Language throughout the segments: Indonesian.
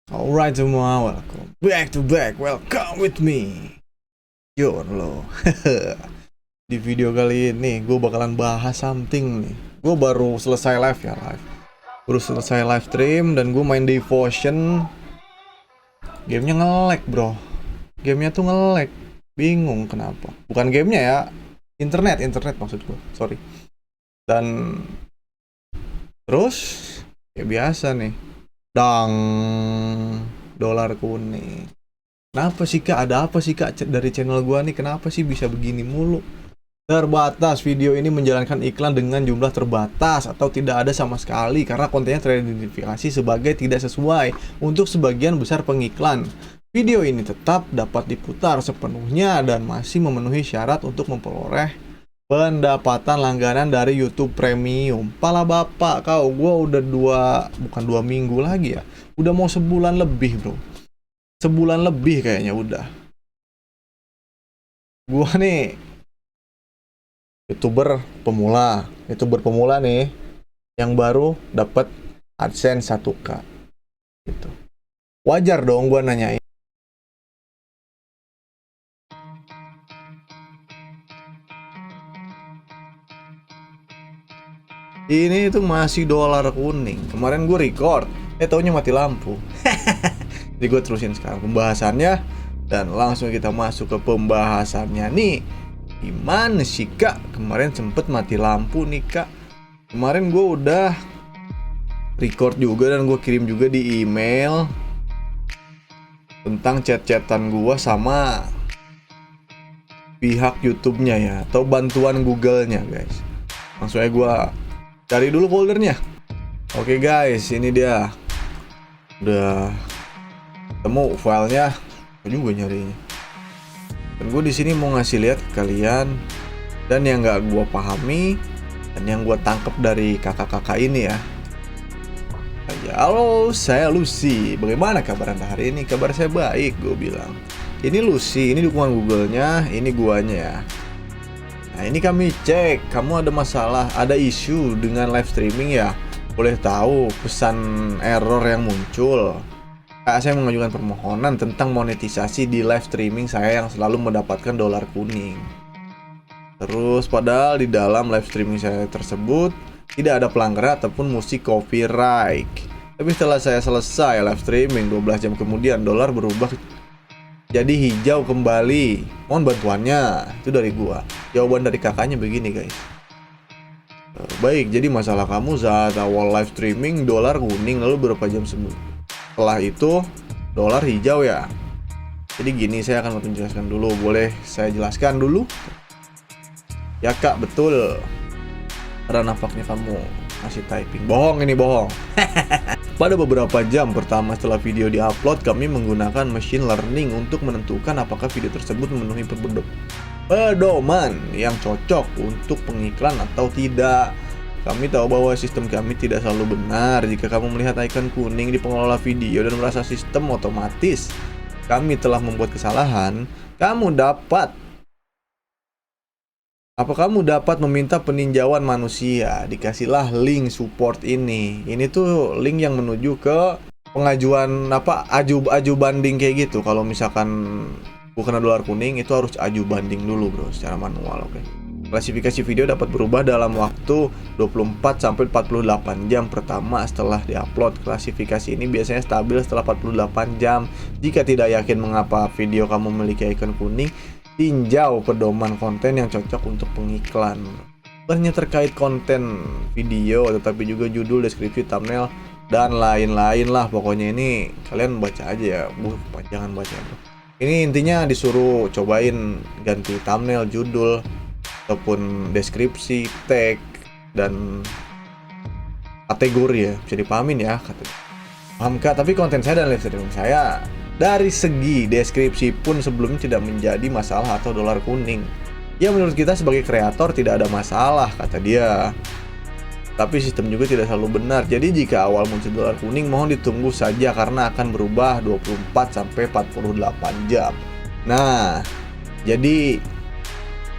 Alright semua, welcome with me Yonlo. Di video kali ini gue bakalan bahas something nih. Gue baru selesai live. Baru selesai live stream dan gue main Devotion. Gamenya nge-lag bro. Gamenya tuh nge-lag. Bingung kenapa. Bukan gamenya ya, internet maksud gue, sorry. Dan terus kayak biasa nih, dang, dolar kuning. Kenapa sih kak? Ada apa sih kak dari channel gua nih? Kenapa sih bisa begini mulu? Terbatas, video ini menjalankan iklan dengan jumlah terbatas atau tidak ada sama sekali karena kontennya teridentifikasi sebagai tidak sesuai untuk sebagian besar pengiklan. Video ini tetap dapat diputar sepenuhnya dan masih memenuhi syarat untuk memperoleh pendapatan langganan dari YouTube Premium. Pala bapak kau, gua udah bukan 2 minggu lagi ya. Udah mau sebulan lebih, bro. Sebulan lebih kayaknya udah. Gua nih YouTuber pemula nih yang baru dapat AdSense 1K. Gitu. Wajar dong gua nanyain. Ini tuh masih dolar kuning. Kemarin gue record, taunya mati lampu. Jadi gue terusin sekarang pembahasannya dan langsung kita masuk ke pembahasannya nih. Gimana sih kak? Kemarin sempet mati lampu nih kak. Kemarin gue udah record juga dan gue kirim juga di email tentang chat-chatan gue sama pihak YouTube-nya ya, atau bantuan Google-nya guys. Langsung aja gue cari dulu foldernya. Oke guys, ini dia. Udah ketemu filenya. Gue juga nyarinya. Dan gue di sini mau ngasih lihat ke kalian dan yang nggak gue pahami dan yang gue tangkep dari kakak-kakak ini ya. Halo, saya Lucy. Bagaimana kabar anda hari ini? Kabar saya baik, gue bilang. Ini Lucy, ini dukungan Google-nya, ini guanya ya. Nah ini kami cek, kamu ada masalah, ada isu dengan live streaming ya? Boleh tahu pesan error yang muncul? Saya mengajukan permohonan tentang monetisasi di live streaming saya yang selalu mendapatkan dolar kuning. Terus padahal di dalam live streaming saya tersebut tidak ada pelanggaran ataupun musik copyright. Tapi setelah saya selesai live streaming 12 jam kemudian dolar berubah jadi hijau kembali. Mohon bantuannya. Itu dari gua. Jawaban dari kakaknya begini guys. Baik, jadi masalah kamu saat awal live streaming dolar kuning, lalu beberapa jam setelah itu dolar hijau ya. Jadi gini, saya akan menjelaskan dulu. Boleh saya jelaskan dulu? Ya kak, betul. Karena nampaknya kamu masih typing. Bohong, ini bohong. Pada beberapa jam pertama setelah video diupload, kami menggunakan machine learning untuk menentukan apakah video tersebut memenuhi pedoman yang cocok untuk pengiklan atau tidak. Kami tahu bahwa sistem kami tidak selalu benar. Jika kamu melihat icon kuning di pengelola video dan merasa sistem otomatis kami telah membuat kesalahan, kamu dapat meminta peninjauan manusia. Dikasihlah link support ini. Ini tuh link yang menuju ke pengajuan aju banding kayak gitu. Kalau misalkan bukan dolar kuning itu harus aju banding dulu bro secara manual, oke. Klasifikasi video dapat berubah dalam waktu 24 sampai 48 jam pertama setelah diupload. Klasifikasi ini biasanya stabil setelah 48 jam. Jika tidak yakin mengapa video kamu memiliki icon kuning, tinjau pedoman konten yang cocok untuk pengiklan. Hanya terkait konten video, tetapi juga judul, deskripsi, thumbnail, dan lain-lain lah. Pokoknya ini kalian baca aja ya, jangan baca bro. Ini intinya disuruh cobain ganti thumbnail, judul, ataupun deskripsi, tag, dan kategori ya. Bisa dipahamin ya kategori. Paham kak? Tapi konten saya dan live streaming saya dari segi deskripsi pun sebelumnya tidak menjadi masalah atau dolar kuning. Ya menurut kita sebagai kreator tidak ada masalah, kata dia. Tapi sistem juga tidak selalu benar. Jadi jika awal muncul dolar kuning mohon ditunggu saja karena akan berubah 24 sampai 48 jam. Nah, jadi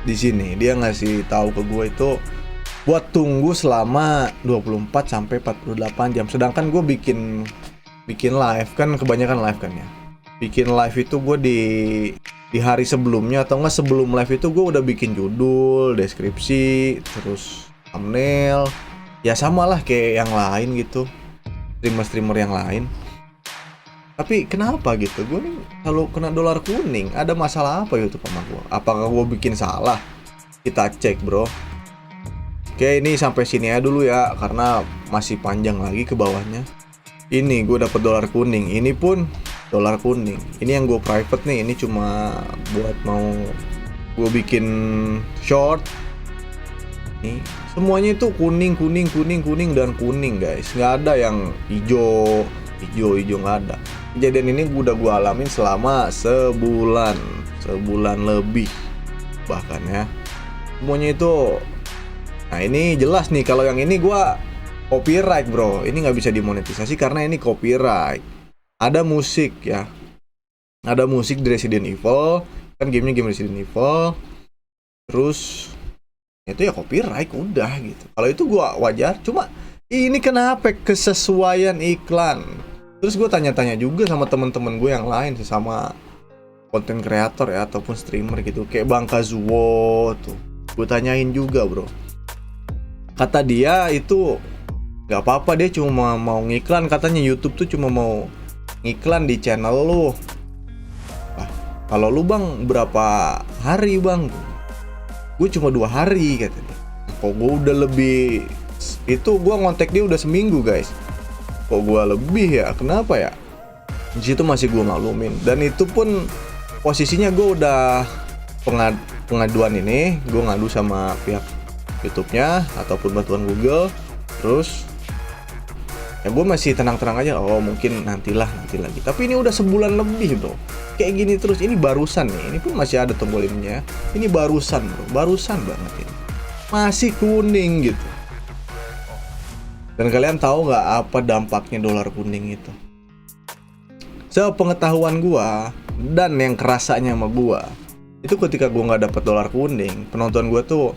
di sini dia ngasih tahu ke gue itu buat tunggu selama 24 sampai 48 jam. Sedangkan gue bikin bikin live kan, kebanyakan live kan ya. Bikin live itu gue di hari sebelumnya atau enggak sebelum live itu gue udah bikin judul, deskripsi, terus thumbnail. Ya sama lah kayak yang lain gitu, streamer-streamer yang lain. Tapi kenapa gitu? Gue nih kalau kena dolar kuning, ada masalah apa YouTube sama gue? Apakah gue bikin salah? Kita cek bro. Oke, ini sampai sini aja dulu ya, karena masih panjang lagi ke bawahnya. Ini gue dapet dolar kuning, ini pun dolar kuning. Ini yang gue private nih, ini cuma buat mau gue bikin short. Nih, semuanya itu kuning, dan kuning guys. Nggak ada yang hijau nggak ada. Kejadian ini udah gue alamin selama sebulan lebih bahkan ya. Semuanya itu. Nah ini jelas nih, kalau yang ini gua copyright bro. Ini nggak bisa dimonetisasi karena ini copyright. Ada musik ya, ada musik di Resident Evil, kan gamenya game Resident Evil. Terus itu ya copyright udah gitu. Kalau itu gua wajar, cuma ini kenapa kesesuaian iklan. Terus gue tanya-tanya juga sama temen-temen gue yang lain, sesama konten kreator ya ataupun streamer gitu, kayak Bang Kazuo tuh. Gue tanyain juga bro. Kata dia itu nggak apa-apa, dia cuma mau ngiklan, katanya YouTube tuh cuma mau ngiklan di channel lu. Kalau lu bang berapa hari bang? Gue cuma 2 hari katanya. Kok gue udah lebih, itu gue ngontek dia udah seminggu guys. Kok gue lebih ya? Kenapa ya? Di situ masih gue maklumin. Dan itu pun posisinya gue udah pengaduan ini, gue ngadu sama pihak YouTube-nya ataupun bantuan Google. Terus ya gue masih tenang-tenang aja, oh mungkin nanti lagi. Tapi ini udah sebulan lebih bro, kayak gini terus. Ini barusan nih, ini pun masih ada tombol ininya. Ini barusan bro, barusan banget ini, masih kuning gitu. Dan kalian tahu nggak apa dampaknya dolar kuning itu? Sepengetahuan gue dan yang kerasanya sama gue, itu ketika gue nggak dapet dolar kuning, penonton gue tuh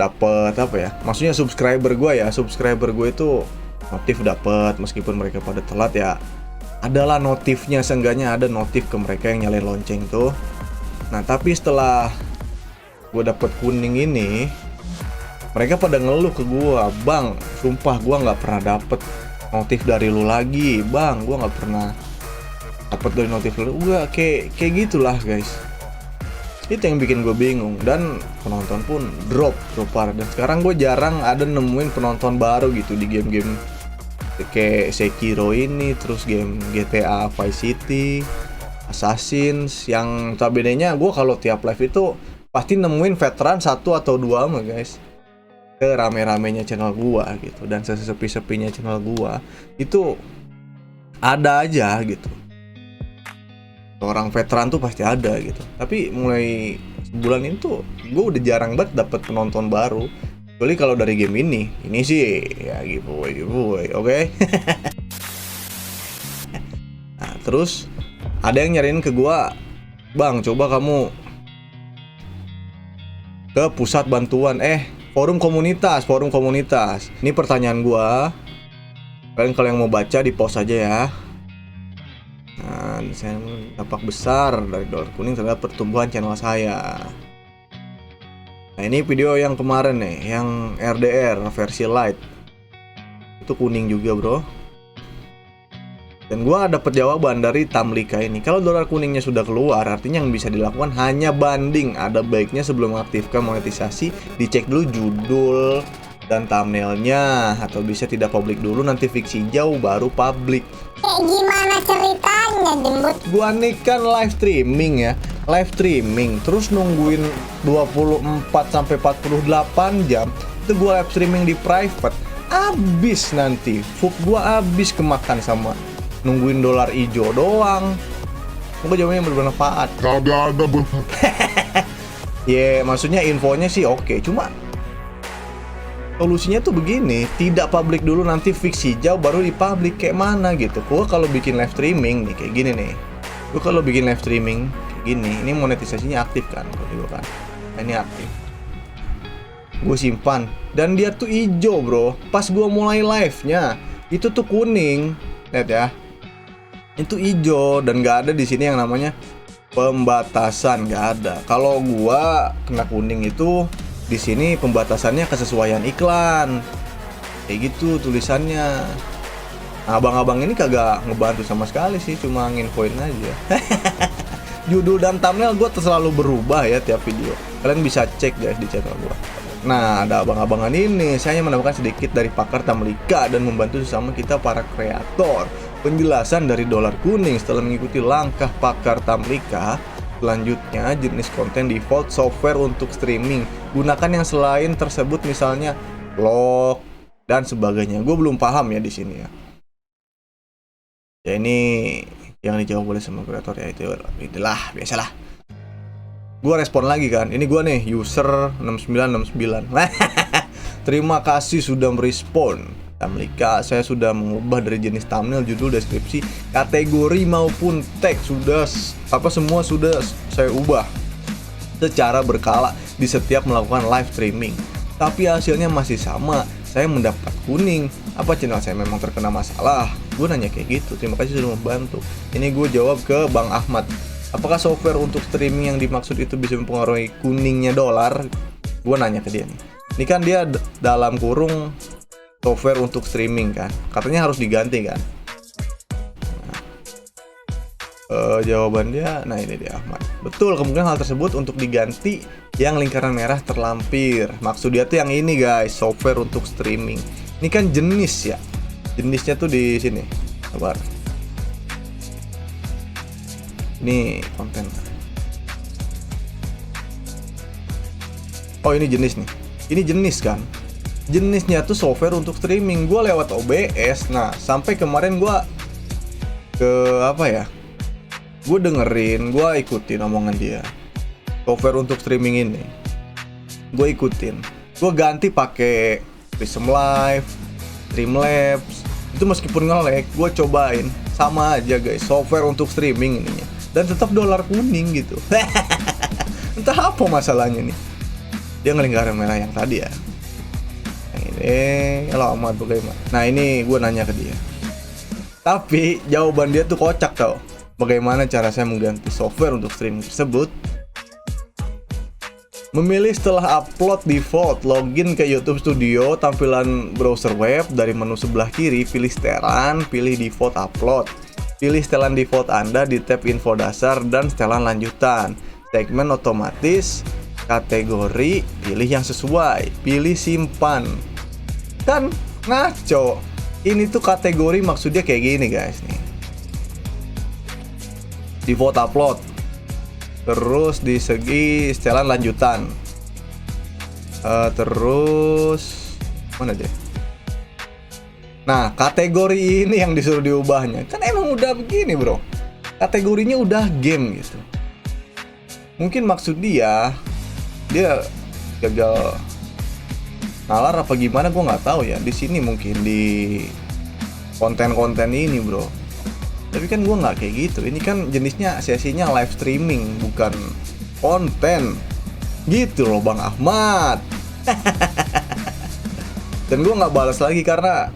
dapet apa ya? Maksudnya subscriber gue itu notif dapet, meskipun mereka pada telat ya. Adalah notifnya, seenggaknya ada notif ke mereka yang nyalain lonceng tuh. Nah tapi setelah gue dapet kuning ini, mereka pada ngeluh ke gue, bang, sumpah gue nggak pernah dapet notif dari lu lagi, bang, gue nggak pernah dapet dari notif lu. Gue kayak gitulah guys. Itu yang bikin gue bingung. Dan penonton pun drop parah. Dan sekarang gue jarang ada nemuin penonton baru gitu di game-game kayak Sekiro ini, terus game GTA Vice City, Assassin's, yang tabelenya gue kalau tiap live itu pasti nemuin veteran 1 atau 2 mah guys. Rame-ramenya channel gua gitu, dan sesepi-sepinya channel gua itu ada aja gitu. Orang veteran tuh pasti ada gitu. Tapi mulai sebulan ini tuh gua udah jarang banget dapet penonton baru. Kecuali kalau dari game ini sih ya giveaway, oke? Nah, terus ada yang nyariin ke gua, bang, coba kamu ke pusat bantuan, forum komunitas. Ini pertanyaan gua. Kalian kalau yang mau baca di post aja ya. Nah, saya dampak besar dari dolar kuning terhadap pertumbuhan channel saya. Nah, ini video yang kemarin nih, yang RDR versi light. Itu kuning juga, bro. Dan gua dapet jawaban dari Tamlika ini. Kalau dolar kuningnya sudah keluar, artinya yang bisa dilakukan hanya banding. Ada baiknya sebelum mengaktifkan monetisasi, dicek dulu judul dan thumbnailnya, atau bisa tidak publik dulu, nanti fiksi hijau baru publik. Kayak gimana ceritanya, Jembut? Gua nih kan live streaming, terus nungguin 24-48 jam. Itu gua live streaming di private. Abis nanti, food gua abis kemakan sama nungguin dolar hijau doang. Semoga jawabannya bermanfaat. Kagak ada bermanfaat. Ya, maksudnya infonya sih oke. Cuma solusinya tuh begini, tidak publik dulu, nanti fix hijau baru dipublik. Kayak mana gitu. Gua kalau bikin live streaming nih kayak gini nih. Gua kalau bikin live streaming kayak gini, ini monetisasinya aktif kan? Kalau kan. Ini aktif. Gue simpan dan dia tuh hijau, bro. Pas gua mulai live-nya itu tuh kuning. Lihat ya. itu hijau dan nggak ada di sini yang namanya pembatasan, nggak ada. Kalau gua kena kuning itu di sini pembatasannya kesesuaian iklan, kayak gitu tulisannya. Nah, abang-abang ini kagak ngebantu sama sekali sih, cuma nginfoin aja. Judul dan thumbnail gue selalu berubah ya tiap video. Kalian bisa cek guys di channel gue. Nah, ada abang-abangan ini, saya hanya menambahkan sedikit dari pakar Tamlika dan membantu sesama kita para kreator. Penjelasan dari Dolar Kuning setelah mengikuti langkah pakar Tamlika. Selanjutnya, jenis konten default software untuk streaming. Gunakan yang selain tersebut, misalnya vlog dan sebagainya. Gue belum paham ya di sini ya. Ya ini yang dijawab oleh semua kreator ya, itulah biasalah. Gue respon lagi kan. Ini gue nih user 6969. Terima kasih sudah merespon. Tamlika, saya sudah mengubah dari jenis thumbnail, judul, deskripsi, kategori maupun teks semua sudah saya ubah secara berkala di setiap melakukan live streaming. Tapi hasilnya masih sama. Saya mendapat kuning. Apa channel saya memang terkena masalah? Gue nanya kayak gitu. Terima kasih sudah membantu. Ini gue jawab ke Bang Ahmad. Apakah software untuk streaming yang dimaksud itu bisa mempengaruhi kuningnya Dolar? Gue nanya ke dia nih. Ini kan dia dalam kurung software untuk streaming kan. Katanya harus diganti kan. Jawaban dia, nah ini dia Ahmad. Betul, kemungkinan hal tersebut untuk diganti yang lingkaran merah terlampir. Maksud dia tuh yang ini guys, software untuk streaming. Ini kan jenis ya. Jenisnya tuh di sini. Sabar. Ini konten. Oh, ini jenis nih. Ini jenis kan. Jenisnya tuh software untuk streaming. Gue lewat OBS. Nah, sampai kemarin gue ke apa ya? Gue dengerin, gue ikutin omongan dia. Software untuk streaming ini gue ikutin. Gue ganti pakai Prism Live, Streamlabs. Itu meskipun nge-lag, gue cobain sama aja guys, software untuk streaming ininya. Dan tetap Dolar Kuning gitu. Entah apa masalahnya nih. Dia ngelingkaran merah yang tadi ya. Yang ini, halo Ahmad bagaimana? Nah ini gue nanya ke dia. Tapi jawaban dia tuh kocak tau. Bagaimana cara saya mengganti software untuk streaming tersebut? Memilih setelah upload default, login ke YouTube Studio, tampilan browser web, dari menu sebelah kiri, pilih setelan, pilih default upload. Pilih setelan default Anda di tab info dasar dan setelan lanjutan. Segmen otomatis, kategori, pilih yang sesuai, pilih simpan. Kan ngaco. Ini tuh kategori maksudnya kayak gini guys nih. Default upload, terus di segi setelan lanjutan, terus mana deh? Nah kategori ini yang disuruh diubahnya kan emang udah begini bro, kategorinya udah game gitu. Mungkin maksud dia gagal nalar apa gimana, gue nggak tahu ya. Di sini mungkin di konten-konten ini bro. Tapi kan gue nggak kayak gitu. Ini kan jenisnya sesinya live streaming, bukan konten. Gitu loh Bang Ahmad. Dan gue nggak balas lagi karena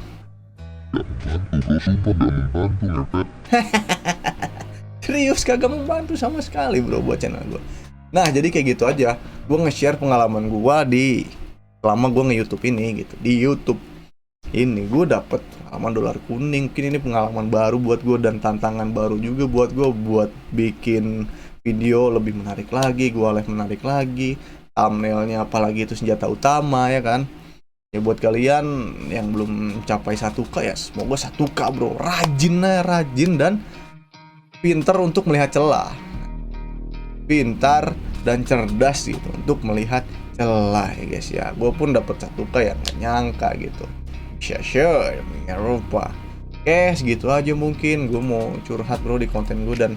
serius kagak membantu sama sekali bro buat channel gue. Nah jadi kayak gitu aja. Gue nge-share pengalaman gue selama gue nge-YouTube ini gitu. Di YouTube ini gue dapet pengalaman Dolar Kuning. Mungkin ini pengalaman baru buat gue dan tantangan baru juga buat gue buat bikin video lebih menarik lagi, gue live menarik lagi, thumbnailnya apalagi itu senjata utama ya kan. Ya buat kalian yang belum mencapai 1K ya semoga 1K bro. Rajin dan pintar untuk melihat celah. Pintar dan cerdas gitu untuk melihat celah ya guys ya. Gue pun dapet 1K yang gak nyangka gitu. Sure, rupa. Oke, segitu aja mungkin. Gue mau curhat bro di konten gue dan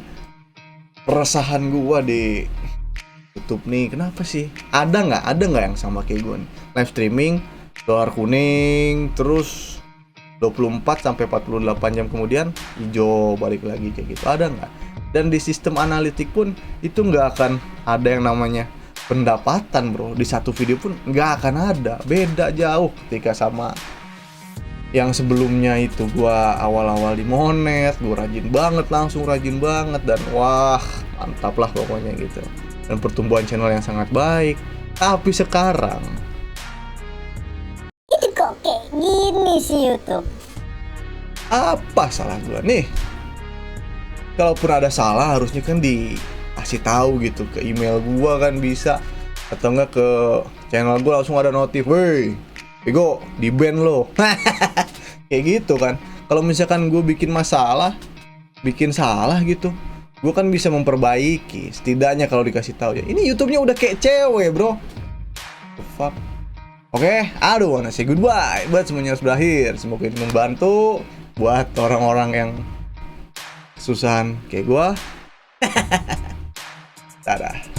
peresahan gue di YouTube nih. Kenapa sih? Ada nggak yang sama kayak gue nih? Live streaming, Dolar Kuning, terus 24 sampai 48 jam kemudian hijau balik lagi kayak gitu. Ada nggak? Dan di sistem analitik pun itu nggak akan ada yang namanya pendapatan bro. Di satu video pun nggak akan ada. Beda jauh ketika sama Yang sebelumnya itu gua awal-awal di Monet, gua langsung rajin banget, dan wah mantap lah pokoknya gitu. Dan pertumbuhan channel yang sangat baik. Tapi sekarang Itu kok kayak gini sih YouTube. apa salah gua nih? Kalaupun ada salah harusnya kan dikasih tahu gitu ke email gua kan bisa, atau enggak ke channel gua langsung ada notif, "Woi, Bego, di ban lo." Kayak gitu kan. Kalau misalkan gue bikin salah gitu, gue kan bisa memperbaiki. Setidaknya kalau dikasih tahu ya. Ini YouTube-nya udah kayak cewek, bro. The fuck. Oke, aduh, wanna say goodbye. Buat semuanya harus berakhir. Semoga ini membantu buat orang-orang yang kesusahan kayak gue. Dadah.